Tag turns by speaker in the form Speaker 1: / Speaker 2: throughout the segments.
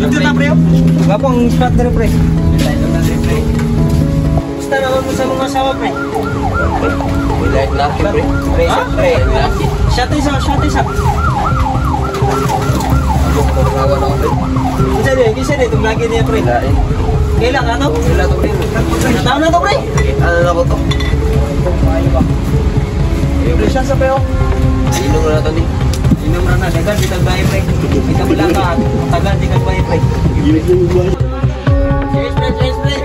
Speaker 1: Ito na pre. Wala pong spot na rin pre. Basta naman mo sa mga asawa pre.
Speaker 2: Light lucky pre. Pre.
Speaker 1: Shot isa.
Speaker 2: Ako kawa na pre.
Speaker 1: Kisa din, itong lagi niya pre. Kailan ka no?
Speaker 2: Wala to pre.
Speaker 1: Nataon na to pre.
Speaker 2: Ano na ko to?
Speaker 1: Pre siya sa peo.
Speaker 2: Inom na to ni.
Speaker 1: Inom na dagan di kagbahay pre. Kita mo lang ka, tagal di kagbahay pre. Cheers pre.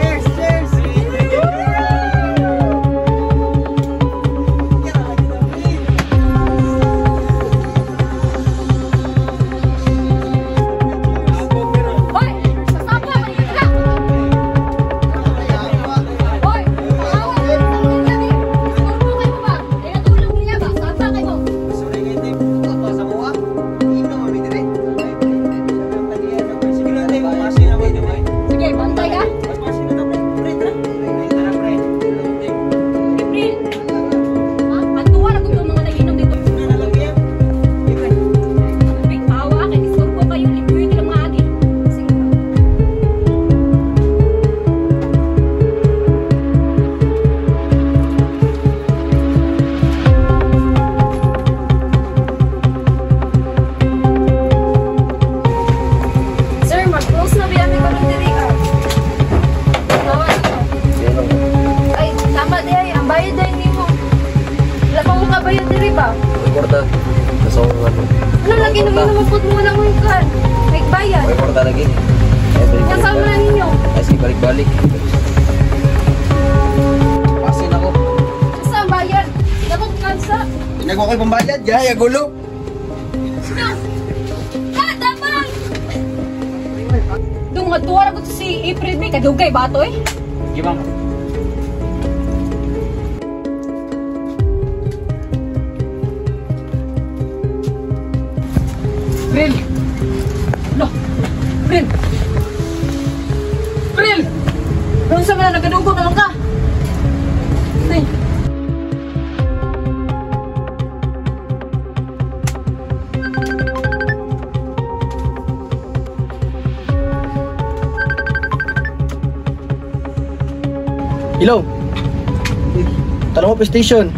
Speaker 2: Balik. Pasin ako.
Speaker 3: Saan bayad? Dapat kansa.
Speaker 2: Pinagawa ko'y pambayad, gaya gulo.
Speaker 3: Damang! Dung matuwar ako si April May, kadugay ba ito eh?
Speaker 1: Gimang.
Speaker 3: April! No! April! April! Doon sa mga nagkadugo naman ka! Ay!
Speaker 2: Hello. Tanong mo pa station.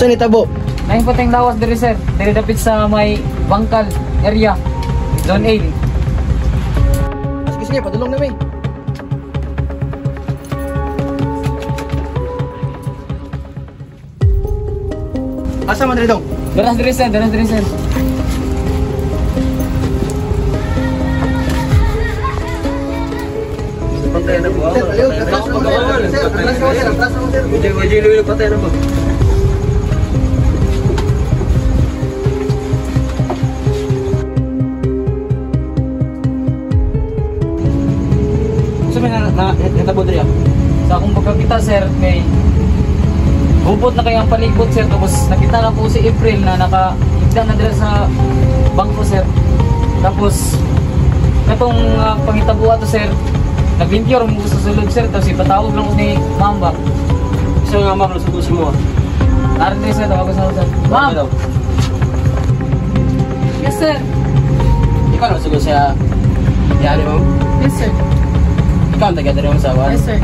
Speaker 2: Saan itabo?
Speaker 4: Nahin po tayong lawas diri sir. Diri dapit sa may Bangkal area. Zone 8.
Speaker 2: Sige, padulong na may. Asa man dito?
Speaker 4: Daras diri sir, daras diri sir.
Speaker 2: Patay na po. Patay na po.
Speaker 1: Natabo diri.
Speaker 4: Sa akong pagkakita sir, may hubot na kayang palibot sir. Tapos nakita na po si April na nakaigda na dira sa bangko sir. Tapos katong pangitabuha to sir, naglimpyor mo sa sulod sir. Tapos ipatawag lang ko ni Mamba.
Speaker 1: Isa nga ma'am sa tusi mo.
Speaker 4: Narin diri sir, tawag ko sa sir. Ma'am!
Speaker 3: Yes sir!
Speaker 1: Ikaw na siguro siya. Yari mo.
Speaker 3: Yes sir!
Speaker 1: Ikaw ang taga-dari mo sa awan.
Speaker 3: Yes sir!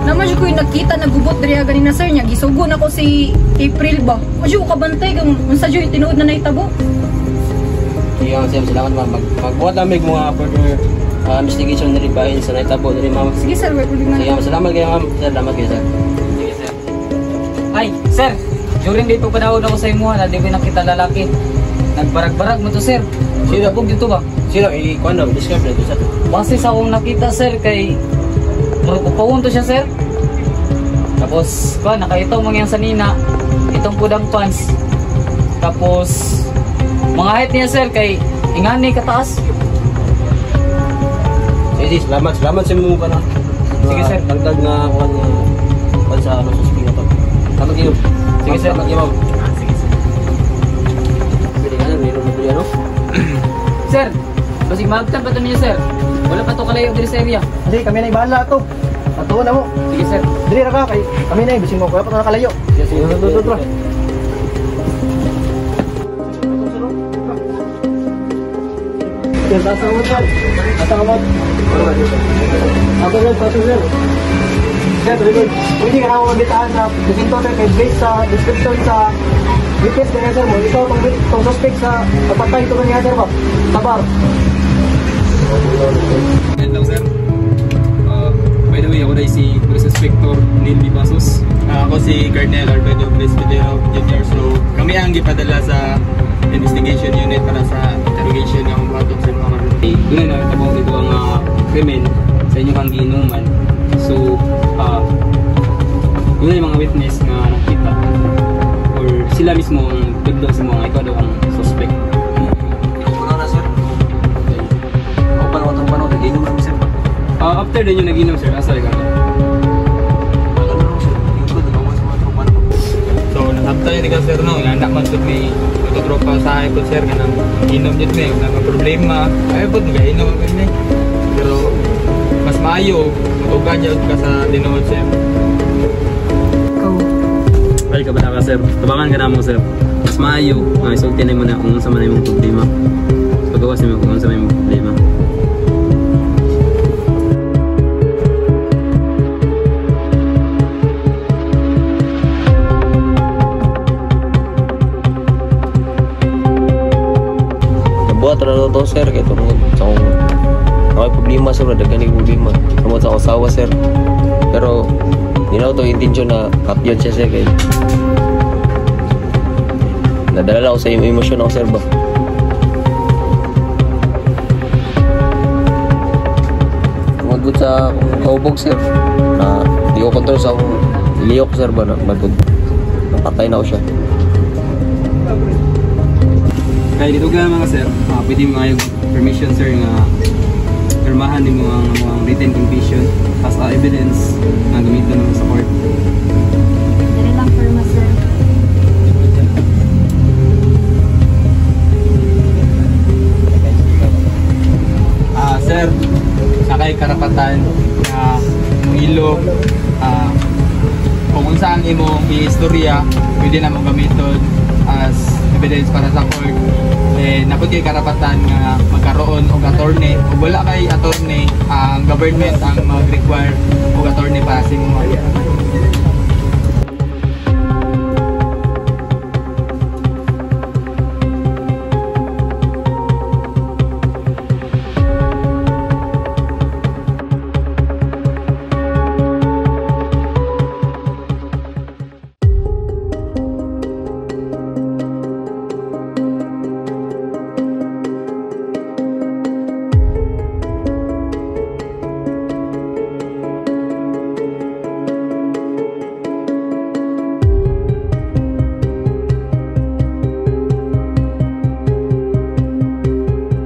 Speaker 3: Naman siya ko yung nakita, nagubot diri ganina sir niya. Gisugo na ko si April ba? Masya ko kabantay kung unsa siya yung tinuod na naitabo.
Speaker 1: Iya nga siya, salamat ma'am. Magbuhat namin mga further investigation na rin bahin sa naitabo na rin ma'am.
Speaker 3: Sige sir, we're pulling
Speaker 1: Sige
Speaker 3: na.
Speaker 1: ma'am, salamat kayo ma'am. Salamat kayo sir.
Speaker 4: Sige sir. Ay, sir! During dito panahon ako sa imuha na di ko nakita lalaki. Nagbarag-barag mo to sir.
Speaker 1: Sino?
Speaker 4: Bug dito ba?
Speaker 1: Sino? Ikuan daw, describe na ito sir.
Speaker 4: Base sa akong nakita sir kay Pawon to siya sir. Tapos ba nakaitaw mga yan sa nina. Itong pudang pants. Tapos mga height niya sir kay ingani kataas.
Speaker 1: Sige, salamat. Salamat sa mga ka na.
Speaker 4: Sige, sir.
Speaker 1: Dagdag na kuan sa ano sa speaker to. Salamat kayo.
Speaker 4: Sige, sir.
Speaker 1: Salamat kayo ma'am.
Speaker 4: Sige sir.
Speaker 1: Pwede ka na, mayroon na tuloy ano?
Speaker 4: Sir, basig magtan pa to niyo sir. Wala pa to kalayo diri sa area.
Speaker 2: Kasi kami na ibahala to. Atuon na mo.
Speaker 4: Sige sir.
Speaker 2: Diri ra ka kay kami na bising mo wala pa to nakalayo.
Speaker 1: Yes, sige.
Speaker 2: Tro. Sir, sasawad sir. Sasawad. Ako sir, sir. Sir, record. Hindi ka ako mabitaan sa disinto sir, kay based sa description sa witness kaya sir mo. Ikaw itong suspect sa pagpatay ito kanya sir ba? Tabar.
Speaker 5: Hello sir. By the way, ako na si Police Inspector Neil B. Pasos. Ako si Colonel Albedo Presbitero Jr. So, kami ang gipadala sa investigation unit para sa interrogation ng mga sa mga karunti. Doon na nakita ko dito ang krimen sa inyong kang giinuman. So, doon na yung mga witness na nakita or sila mismo ang biglo sa mga ikaw daw ang suspect.
Speaker 2: Ano na sir? Ako pa naman panahon, nag-inom lang sir.
Speaker 5: After din yung nag-inom sir, asa ka? So, nasabta yun ikaw sir no, inanak man ito may nagkatropa sa akin po sir, ganang inom dito na yung problema. Ayaw po, nag-inom ako yun eh. Pero, mas maayo, matugan niya ka sa dinood sir.
Speaker 1: Ay, kabala ka sir. Tabangan ka na mo sir. Mas maayo. Isulti na mo na kung sa man yung problema. Pagawas na mo kung sa man yung problema.
Speaker 2: Buat na to sir, kaya tungkol sa akong may problema sir, nagkanig problema tungkol sa akong asawa sir. Pero hindi na ito intention na kapyon siya sir, kaya nadala ako sa emosyon ako sir ba. Tungkol sa kaubog sir, na hindi ko kontrol sa akong liyok sir ba, na napatay na ako siya.
Speaker 5: Kaya dito ka mga sir, pwede mo nga yung permission sir nga pirmahan din mo ang mga written confession as evidence na gamitin naman sa court.
Speaker 3: Dali lang firma, sir.
Speaker 5: Sir, sakay karapatan na ilo kung saan imong istorya pwede na mong gamiton as evidence para sa court. Napod kay karapatan nga magkaroon og attorney o wala kay attorney, ang government ang mag-require og attorney para sa imong